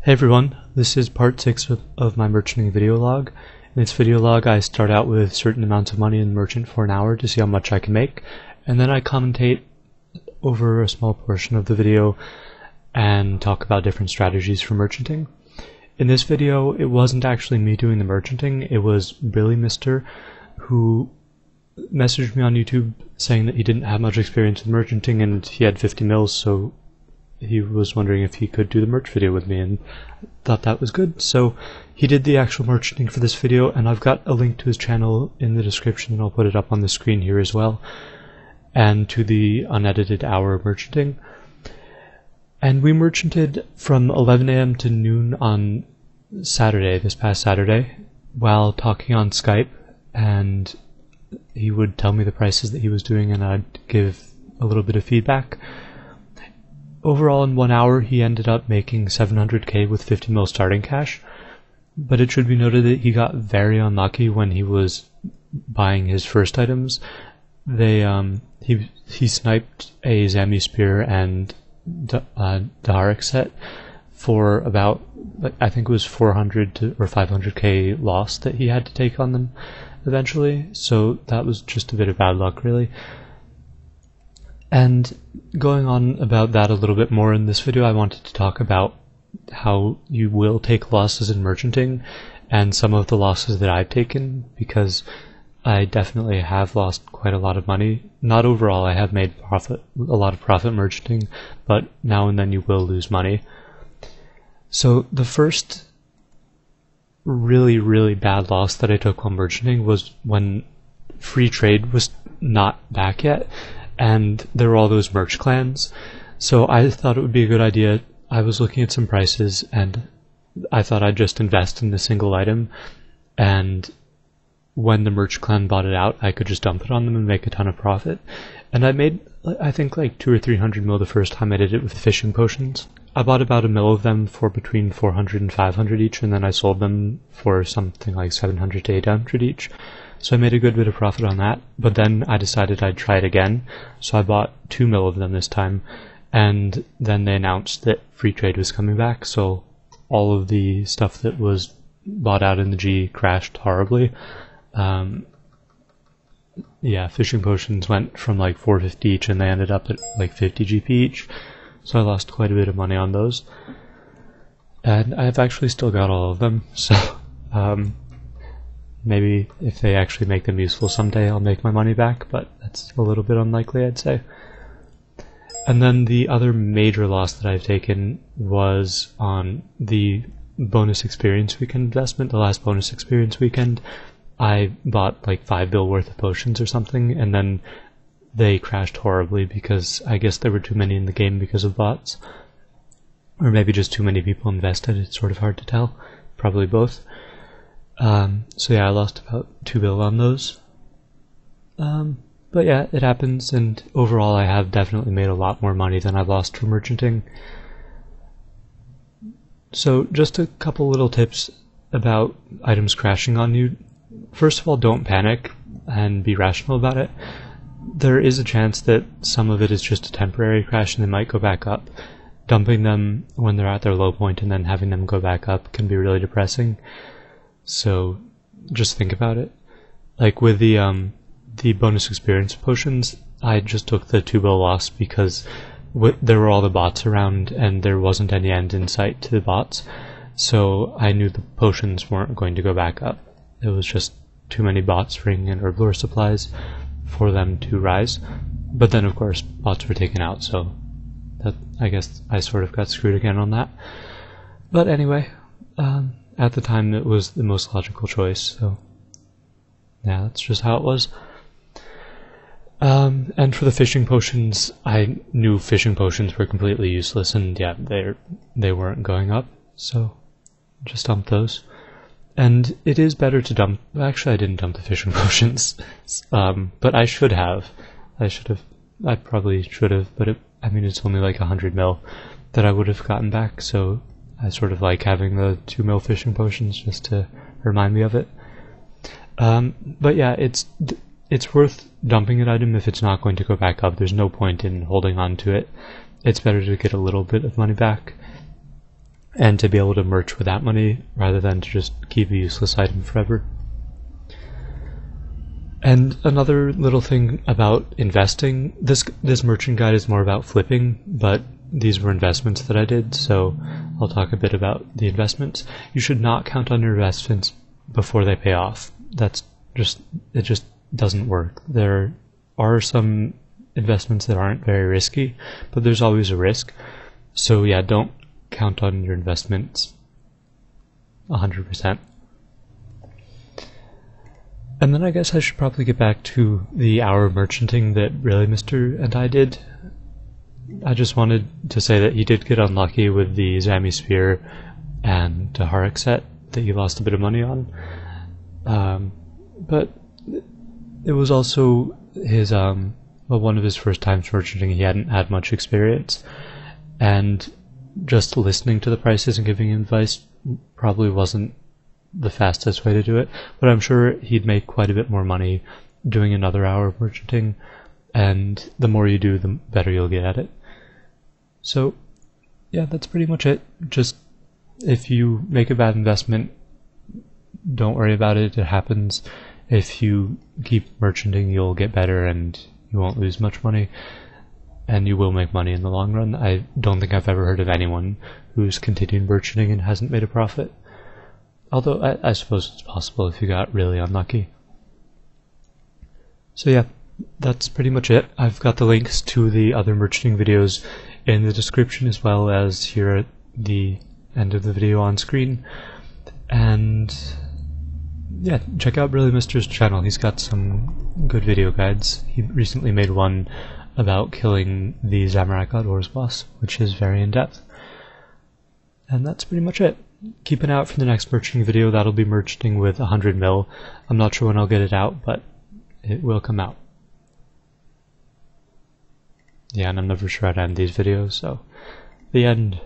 Hey everyone, this is part 6 of my merchanting video log. In this video log I start out with certain amounts of money in merchant for an hour to see how much I can make, and then I commentate over a small portion of the video and talk about different strategies for merchanting. In this video it wasn't actually me doing the merchanting, it was Brillymister who messaged me on YouTube saying that he didn't have much experience with merchanting and he had 50 mils, so he was wondering if he could do the merch video with me, and thought that was good. So he did the actual merchanting for this video, and I've got a link to his channel in the description, and I'll put it up on the screen here as well, and to the unedited hour merchanting. And we merchanted from 11 AM to noon on Saturday, this past Saturday, while talking on Skype, and he would tell me the prices that he was doing and I'd give a little bit of feedback. Overall, in 1 hour, he ended up making 700k with 50 mil starting cash, but it should be noted that he got very unlucky when he was buying his first items. He sniped a Zspear and Darek set for about, I think it was 400 or 500k loss that he had to take on them eventually, so that was just a bit of bad luck, really. And going on about that a little bit more in this video, I wanted to talk about how you will take losses in merchanting and some of the losses that I've taken, because I definitely have lost quite a lot of money. Not overall, I have made a lot of profit merchanting, but now and then you will lose money. So the first really bad loss that I took while merchanting was when free trade was not back yet, and there were all those merch clans. So I thought it would be a good idea. I was looking at some prices and I thought I'd just invest in a single item, and when the merch clan bought it out I could just dump it on them and make a ton of profit. And I made, I think, like 200 or 300 mil the first time I did it with fishing potions. I bought about a mil of them for between 400 and 500 each, and then I sold them for something like 700 to 800 each. So I made a good bit of profit on that, but then I decided I'd try it again, so I bought 2 mil of them this time, and then they announced that free trade was coming back, so all of the stuff that was bought out in the G crashed horribly. Yeah, fishing potions went from like 450 each and they ended up at like 50 GP each, so I lost quite a bit of money on those. And I've actually still got all of them, so maybe if they actually make them useful someday I'll make my money back, but that's a little bit unlikely, I'd say. And then the other major loss that I've taken was on the bonus experience weekend investment. The last bonus experience weekend I bought like 5 bill worth of potions or something, and then they crashed horribly because I guess there were too many in the game because of bots, or maybe just too many people invested. It's sort of hard to tell, probably both. So yeah, I lost about 2 bill on those. But yeah, it happens, and overall I have definitely made a lot more money than I've lost from merchanting. So just a couple little tips about items crashing on you. First of all, don't panic and be rational about it. There is a chance that some of it is just a temporary crash and they might go back up. Dumping them when they're at their low point and then having them go back up can be really depressing. So just think about it. Like with the bonus experience potions, I just took the 2 bill loss because there were all the bots around and there wasn't any end in sight to the bots, so I knew the potions weren't going to go back up. It was just too many bots bringing in herblore supplies for them to rise. But then of course bots were taken out, so that, I guess I sort of got screwed again on that. But anyway, at the time it was the most logical choice, so yeah, that's just how it was. And for the fishing potions, I knew fishing potions were completely useless, and yeah, they weren't going up, so just dump those. And it is better to dump, actually I didn't dump the fishing potions, but I should have. I probably should have, but I mean it's only like 100 mil that I would have gotten back, so I sort of like having the 2 mil fishing potions just to remind me of it. But yeah, it's worth dumping an item if it's not going to go back up. There's no point in holding on to it. It's better to get a little bit of money back. and to be able to merch with that money rather than to just keep a useless item forever. And another little thing about investing, this merchant guide is more about flipping, but these were investments that I did, so I'll talk a bit about the investments. You should not count on your investments before they pay off. It just doesn't work. There are some investments that aren't very risky, but there's always a risk. So yeah, don't count on your investments 100%. And then I guess I should probably get back to the hour merchanting that Brillymister and I did. I just wanted to say that he did get unlucky with the Zspear and Taharik set that he lost a bit of money on. But it was also his one of his first times merchanting. He hadn't had much experience, and just listening to the prices and giving advice probably wasn't the fastest way to do it, but I'm sure he'd make quite a bit more money doing another hour of merchanting, and the more you do, the better you'll get at it. So yeah, that's pretty much it. Just if you make a bad investment, don't worry about it, it happens. If you keep merchanting, you'll get better and you won't lose much money, and you will make money in the long run. I don't think I've ever heard of anyone who's continued merchanting and hasn't made a profit. Although I suppose it's possible if you got really unlucky. So yeah, that's pretty much it. I've got the links to the other merchanting videos in the description as well as here at the end of the video on screen. And yeah, check out Brillymister's channel. He's got some good video guides. He recently made one about killing the Zamorak Outdoors boss, which is very in-depth. And that's pretty much it. Keep an eye out for the next merchanting video. That'll be merchanting with 100 mil. I'm not sure when I'll get it out, but it will come out. Yeah, and I'm never sure how to end these videos, so the end.